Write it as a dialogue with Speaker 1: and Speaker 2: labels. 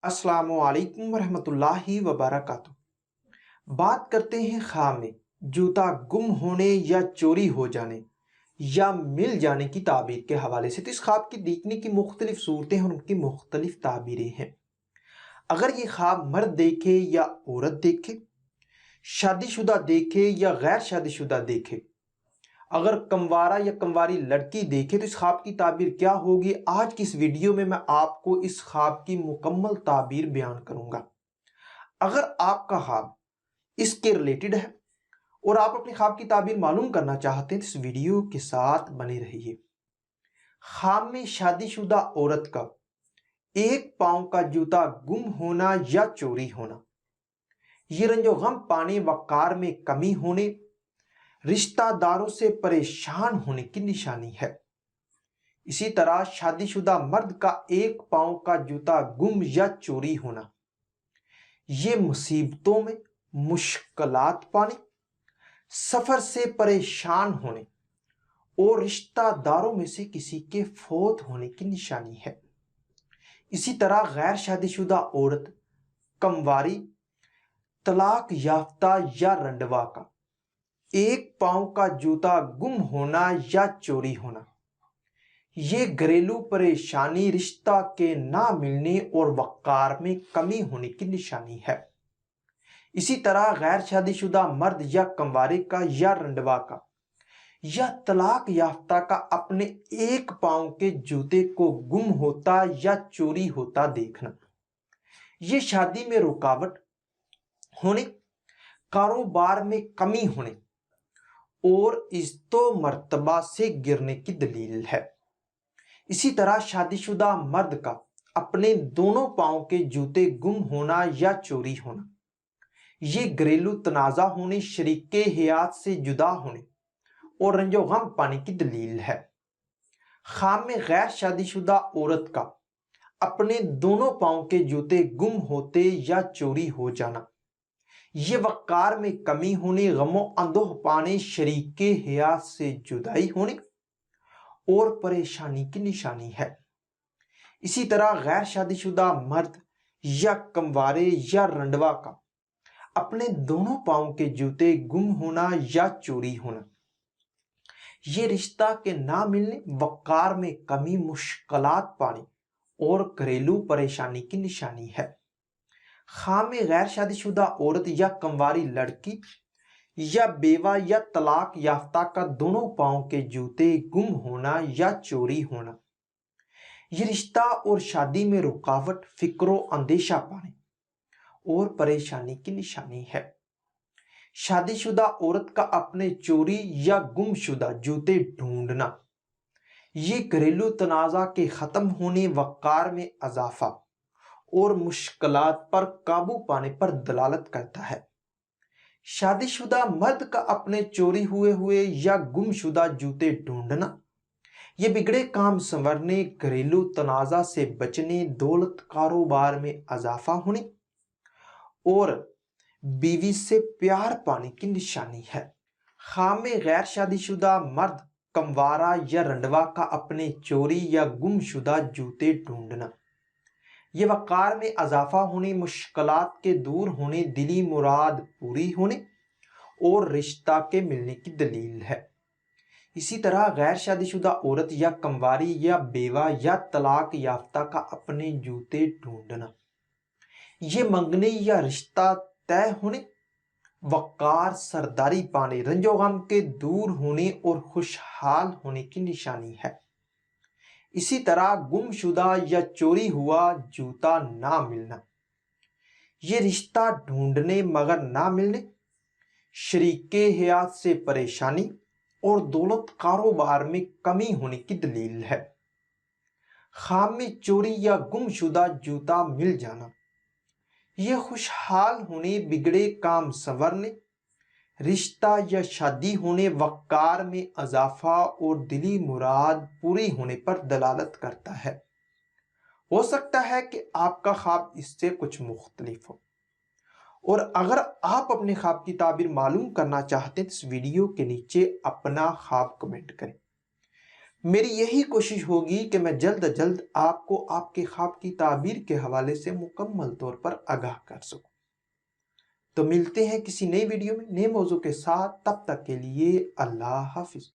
Speaker 1: अस्सलामु अलैकुम वरहमतुल्लाहि वबरकातुहू। बात करते हैं ख्वाब में जूता गुम होने या चोरी हो जाने या मिल जाने की ताबीर के हवाले से। तो इस ख्वाब की देखने की मुख्तलिफ सूरतें हैं और उनकी मुख्तलिफ ताबीरें हैं। अगर ये ख्वाब मर्द देखे या औरत देखे, शादीशुदा देखे या गैर शादीशुदा देखे, अगर कमवारा या कमवारी लड़की देखे, तो इस ख्वाब की ताबीर क्या होगी। आज की इस वीडियो में मैं आपको इस ख्वाब की मुकम्मल ताबीर बयान करूंगा। अगर आपका ख्वाब इसके रिलेटेड है और आप अपने ख्वाब की ताबीर मालूम करना चाहते हैं तो इस वीडियो के साथ बने रहिए। ख्वाब में शादीशुदा औरत का एक पांव का जूता गुम होना या चोरी होना, ये रंजो गम पाने, वकार में कमी होने, रिश्तेदारों से परेशान होने की निशानी है। इसी तरह शादीशुदा मर्द का एक पांव का जूता गुम या चोरी होना, ये मुसीबतों में, मुश्किलात पाने, सफर से परेशान होने और रिश्तेदारों में से किसी के फौत होने की निशानी है। इसी तरह गैर शादीशुदा औरत, कमवारी, तलाक याफ्ता या रंडवा का एक पांव का जूता गुम होना या चोरी होना, ये घरेलू परेशानी, रिश्ता के ना मिलने और वकार में कमी होने की निशानी है। इसी तरह गैर शादीशुदा मर्द या कमवारे का या रंडवा का या तलाक याफ्ता का अपने एक पांव के जूते को गुम होता या चोरी होता देखना, ये शादी में रुकावट होने, कारोबार में कमी होने और इज्जतो मर्तबा से गिरने की दलील है। इसी तरह शादीशुदा मर्द का अपने दोनों पांव के जूते गुम होना या चोरी होना, ये घरेलू तनाज़ा होने, शरीके हयात से जुदा होने और रंजो गम पाने की दलील है। ख्वाब में गैर शादीशुदा औरत का अपने दोनों पांव के जूते गुम होते या चोरी हो जाना, ये वकार में कमी होने, गमो अंदोह पाने, शरीके हयात से जुदाई होने और परेशानी की निशानी है। इसी तरह गैर शादीशुदा मर्द या कमवारे या रंडवा का अपने दोनों पांव के जूते गुम होना या चोरी होना, ये रिश्ता के ना मिलने, वकार में कमी, मुश्किलात पाने और घरेलू परेशानी की निशानी है। ख्वाब में गैर शादीशुदा औरत या कमवारी लड़की या बेवा या तलाक याफ्ता का दोनों पांव के जूते गुम होना या चोरी होना, ये रिश्ता और शादी में रुकावट, फिक्रो अंदेशा पाने और परेशानी की निशानी है। शादीशुदा औरत का अपने चोरी या गुमशुदा जूते ढूंढना, ये घरेलू तनाज़ा के खत्म होने, वकार में अजाफा और मुश्किलात पर काबू पाने पर दलालत करता है। शादीशुदा मर्द का अपने चोरी हुए या गुमशुदा जूते ढूंढना, ये बिगड़े काम संवरने, घरेलू तनाज़ा से बचने, दौलत कारोबार में अजाफा होने और बीवी से प्यार पाने की निशानी है। ख्वाब में गैर शादीशुदा मर्द, कमवारा या रंडवा का अपने चोरी या गुमशुदा जूते ढूंढना, ये वकार में अजाफा होने, मुश्किलात के दूर होने, दिली मुराद पूरी होने और रिश्ता के मिलने की दलील है। इसी तरह गैर शादीशुदा औरत या कमवारी या बेवा या तलाक याफ्ता का अपने जूते ढूंढना, ये मंगने या रिश्ता तय होने, वकार, सरदारी पाने, रंजो गम के दूर होने और खुशहाल होने की निशानी है। इसी तरह गुमशुदा या चोरी हुआ जूता ना मिलना, ये रिश्ता ढूंढने मगर ना मिलने, शरीके हयात से परेशानी और दौलत कारोबार में कमी होने की दलील है। ख्वाब में चोरी या गुमशुदा जूता मिल जाना, ये खुशहाल होने, बिगड़े काम संवरने, रिश्ता या शादी होने, वकार में अजाफा और दिली मुराद पूरी होने पर दलालत करता है। हो सकता है कि आपका ख्वाब इससे कुछ मुख्तलिफ हो, और अगर आप अपने ख्वाब की ताबीर मालूम करना चाहते हैं तो इस वीडियो के नीचे अपना ख्वाब कमेंट करें। میری یہی کوشش ہوگی کہ میں جلد از جلد آپ کو آپ کے خواب کی تعبیر کے حوالے سے مکمل طور پر آگاہ کر سکوں۔ تو ملتے ہیں کسی نئی ویڈیو میں نئے موضوع کے ساتھ، تب تک کے لیے اللہ حافظ۔